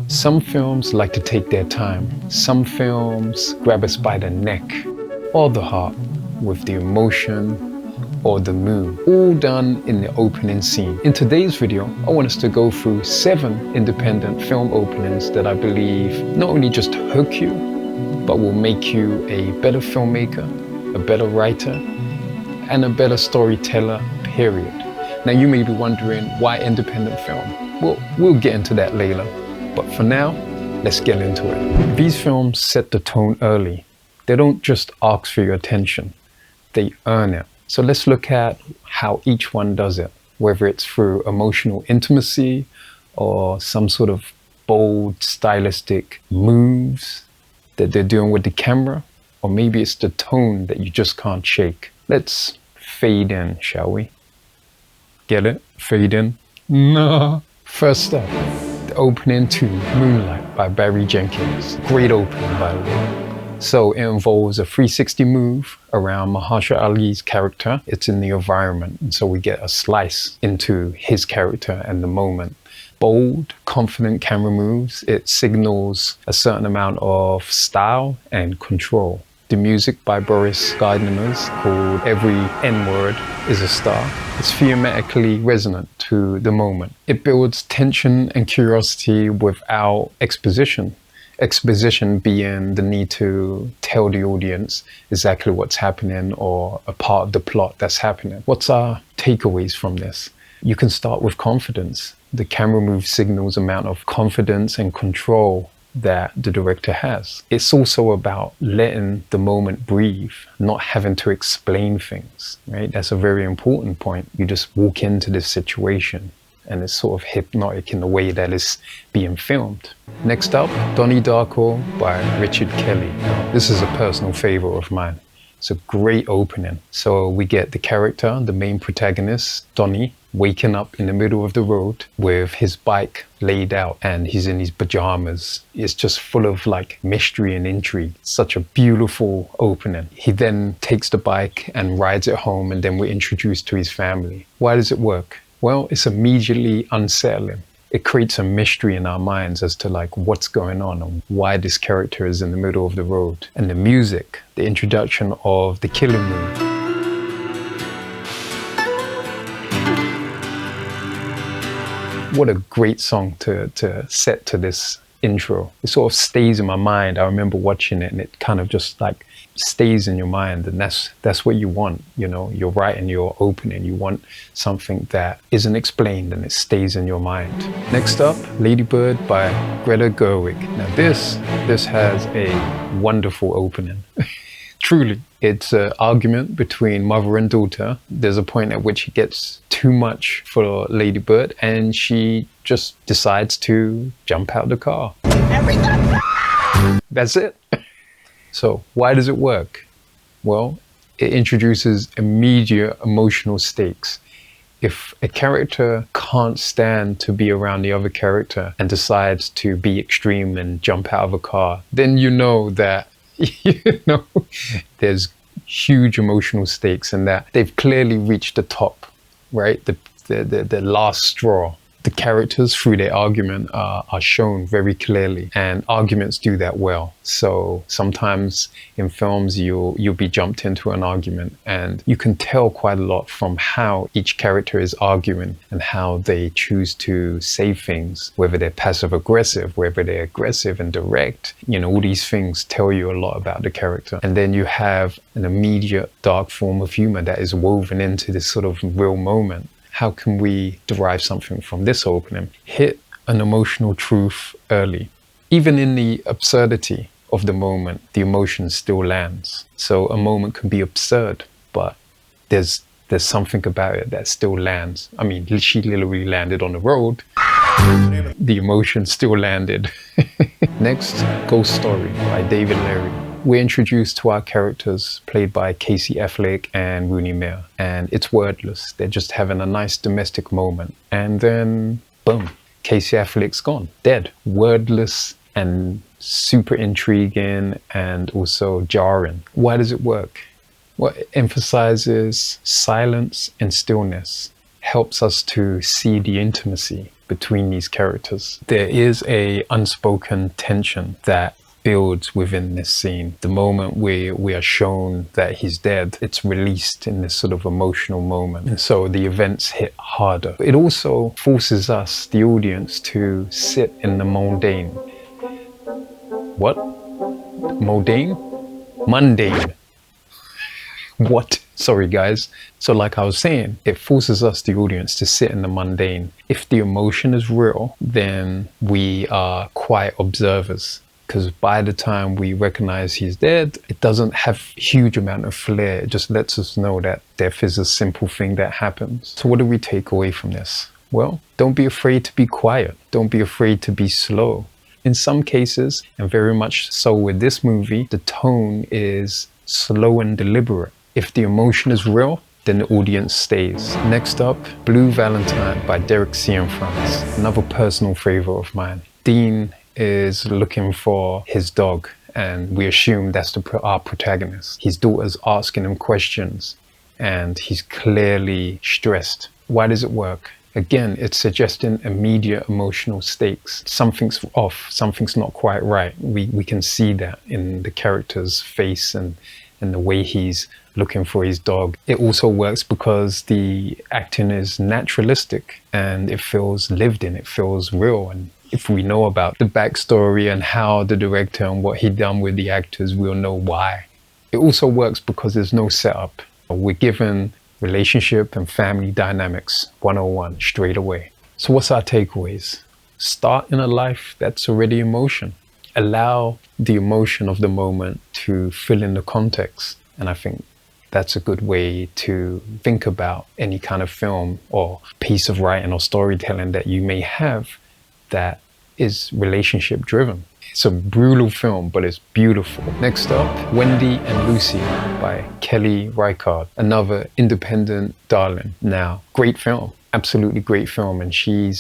Some films like to take their time. Some films grab us by the neck or the heart with the emotion or the mood, all done in the opening scene. In today's video, I want us to go through 7 independent film openings that I believe not only just hook you, but will make you a better filmmaker, a better writer, and a better storyteller, period. Now you may be wondering, why independent film? Well, we'll get into that later. But for now, let's get into it. These films set the tone early. They don't just ask for your attention, they earn it. So let's look at how each one does it, whether it's through emotional intimacy or some sort of bold stylistic moves that they're doing with the camera, or maybe it's the tone that you just can't shake. Let's fade in, shall we? Get it? Fade in? No. First up, the opening to Moonlight by Barry Jenkins. Great opening, by the way. So it involves a 360 move around Mahershala Ali's character. It's in the environment, and so we get a slice into his character and the moment. Bold, confident camera moves. It signals a certain amount of style and control. The music by Boris Gardner's, called Every N-Word is a Star. It's thematically resonant to the moment. It builds tension and curiosity without exposition. Exposition being the need to tell the audience exactly what's happening or a part of the plot that's happening. What's our takeaways from this? You can start with confidence. The camera move signals amount of confidence and control that the director has. It's also about letting the moment breathe, not having to explain things, right? That's a very important point. You just walk into this situation and it's sort of hypnotic in the way that it's being filmed. Next up, Donnie, Darko by Richard Kelly. This is a personal favorite of mine. It's a great opening. So we get the character, the main protagonist, Donnie, waking up in the middle of the road with his bike laid out and he's in his pajamas. It's just full of like mystery and intrigue. Such a beautiful opening. He then takes the bike and rides it home, and then we're introduced to his family. Why does it work? Well, it's immediately unsettling. It creates a mystery in our minds as to like what's going on and why this character is in the middle of the road. And the music, the introduction of the killing mood. What a great song to set to this intro. It sort of stays in my mind. I remember watching it and it kind of just like stays in your mind, and that's what you want. You know, you're writing your opening, you want something that isn't explained and it stays in your mind. Next up, Lady Bird by Greta Gerwig. Now this has a wonderful opening. Truly, it's an argument between mother and daughter. There's a point at which it gets too much for Lady Bird and she just decides to jump out the car. That's it. So why does it work? Well, it introduces immediate emotional stakes. If a character can't stand to be around the other character and decides to be extreme and jump out of a car, then you know that there's huge emotional stakes and that they've clearly reached the top, right? The last straw. The characters through their argument are shown very clearly, and arguments do that well. So sometimes in films you'll be jumped into an argument and you can tell quite a lot from how each character is arguing and how they choose to say things, whether they're passive aggressive, whether they're aggressive and direct. All these things tell you a lot about the character. And then you have an immediate dark form of humor that is woven into this sort of real moment. How can we derive something from this opening? Hit an emotional truth early. Even in the absurdity of the moment, the emotion still lands. So a moment can be absurd, but there's something about it that still lands. I mean, she literally landed on the road. The emotion still landed. Next, Ghost Story by David Lowery. We're introduced to our characters played by Casey Affleck and Rooney Mara, and it's wordless. They're just having a nice domestic moment. And then, boom, Casey Affleck's gone, dead. Wordless and super intriguing and also jarring. Why does it work? Well, it emphasizes silence and stillness, helps us to see the intimacy between these characters. There is a unspoken tension that builds within this scene. The moment we are shown that he's dead, it's released in this sort of emotional moment. And so the events hit harder. It also forces us, the audience, to sit in the mundane. What? Mundane? Mundane. What? Sorry guys. So like I was saying, it forces us, the audience, to sit in the mundane. If the emotion is real, then we are quiet observers. Because by the time we recognize he's dead, it doesn't have huge amount of flair. It just lets us know that death is a simple thing that happens. So what do we take away from this? Well, don't be afraid to be quiet. Don't be afraid to be slow. In some cases, and very much so with this movie, the tone is slow and deliberate. If the emotion is real, then the audience stays. Next up, Blue Valentine by Cianfrance, another personal favorite of mine. Dean is looking for his dog, and we assume that's our protagonist. His daughter's asking him questions, and he's clearly stressed. Why does it work? Again, it's suggesting immediate emotional stakes. Something's off, something's not quite right. We can see that in the character's face and the way he's looking for his dog. It also works because the acting is naturalistic and it feels lived in, it feels real. And if we know about the backstory and how the director and what he done with the actors, we'll know why. It also works because there's no setup. We're given relationship and family dynamics 101 straight away. So what's our takeaways? Start in a life that's already in motion. Allow the emotion of the moment to fill in the context. And I think that's a good way to think about any kind of film or piece of writing or storytelling that you may have that is relationship driven. It's a brutal film, but it's beautiful. Next up, Wendy and Lucy by Kelly Reichardt, another independent darling. Now, great film, absolutely great film, and she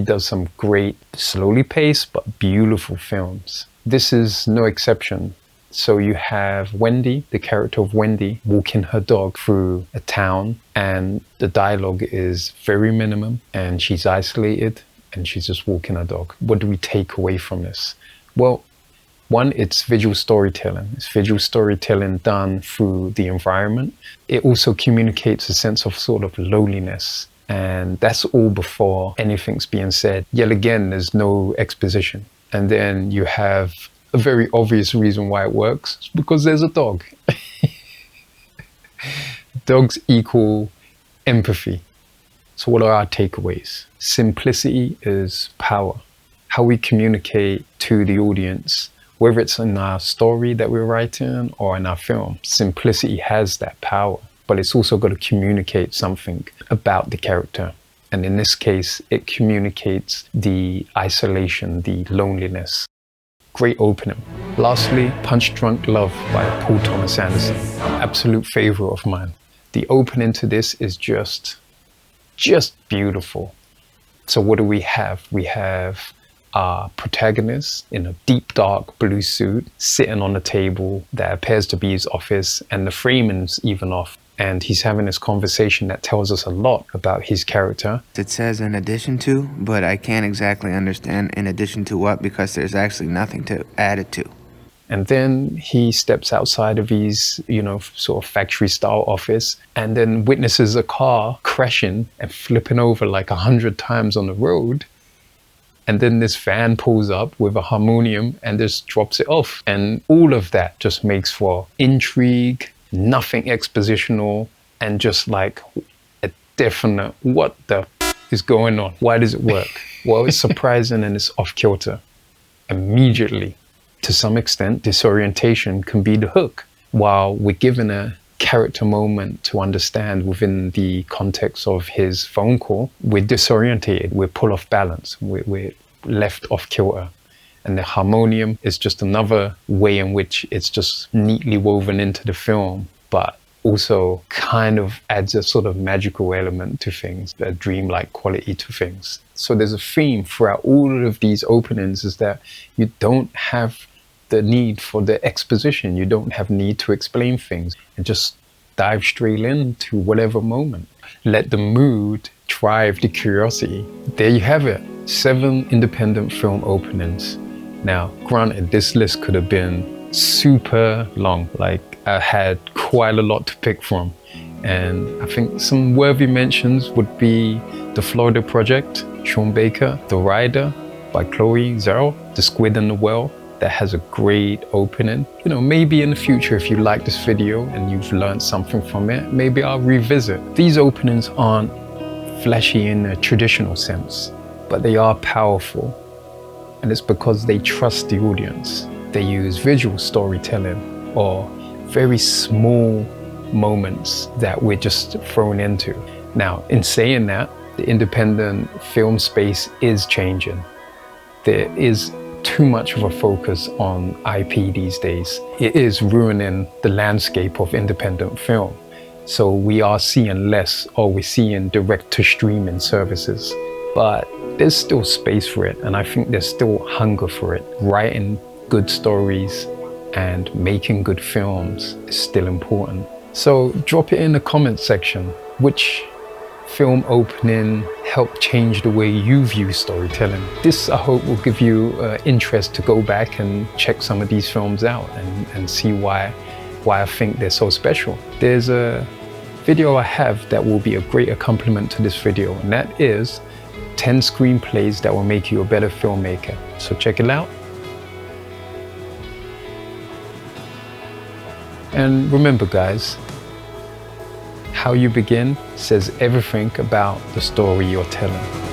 does some great, slowly paced but beautiful films. This is no exception. So you have Wendy, the character of Wendy, walking her dog through a town, and the dialogue is very minimum, and she's isolated, and she's just walking her dog. What do we take away from this? Well, one, it's visual storytelling. It's visual storytelling done through the environment. It also communicates a sense of sort of loneliness, and that's all before anything's being said. Yet again, there's no exposition. And then you have a very obvious reason why it works. It's because there's a dog. Dogs equal empathy. So what are our takeaways? Simplicity is power. How we communicate to the audience, whether it's in our story that we're writing or in our film, simplicity has that power, but it's also got to communicate something about the character. And in this case, it communicates the isolation, the loneliness. Great opening. Lastly, Punch Drunk Love by Paul Thomas Anderson, absolute favorite of mine. The opening to this is just beautiful. So what do we have? We have our protagonist in a deep dark blue suit sitting on a table that appears to be his office, and the framing's even off. and he's having this conversation that tells us a lot about his character. It says in addition to, but I can't exactly understand in addition to what, because there's actually nothing to add it to. And then he steps outside of his, sort of factory style office and then witnesses a car crashing and flipping over like 100 times on the road. And then this van pulls up with a harmonium and just drops it off. And all of that just makes for intrigue, nothing expositional, and just like a definite, what the is going on? Why does it work? Well, it's surprising and it's off kilter immediately. To some extent, disorientation can be the hook. While we're given a character moment to understand within the context of his phone call, we're disorientated, we're pulled off balance, we're left off kilter. And the harmonium is just another way in which it's just neatly woven into the film, but also kind of adds a sort of magical element to things, a dreamlike quality to things. So there's a theme throughout all of these openings, is that you don't have the need for the exposition. You don't have need to explain things, and just dive straight into whatever moment. Let the mood drive the curiosity. There you have it, 7 independent film openings. Now, granted, this list could have been super long. Like, I had quite a lot to pick from. And I think some worthy mentions would be The Florida Project, Sean Baker, The Rider by Chloe Zhao, The Squid and the Whale, that has a great opening. Maybe in the future, if you like this video and you've learned something from it, maybe I'll revisit. These openings aren't flashy in a traditional sense, but they are powerful. And it's because they trust the audience. They use visual storytelling or very small moments that we're just thrown into. Now, in saying that, the independent film space is changing. There is too much of a focus on IP these days. It is ruining the landscape of independent film. So we are seeing less, or we're seeing direct-to-streaming services. But there's still space for it, and I think there's still hunger for it. Writing good stories and making good films is still important. So drop it in the comments section. Which film opening helped change the way you view storytelling? This, I hope, will give you interest to go back and check some of these films out and see why I think they're so special. There's a video I have that will be a great accompaniment to this video, and that is 10 screenplays that will make you a better filmmaker. So check it out. And remember, guys, how you begin says everything about the story you're telling.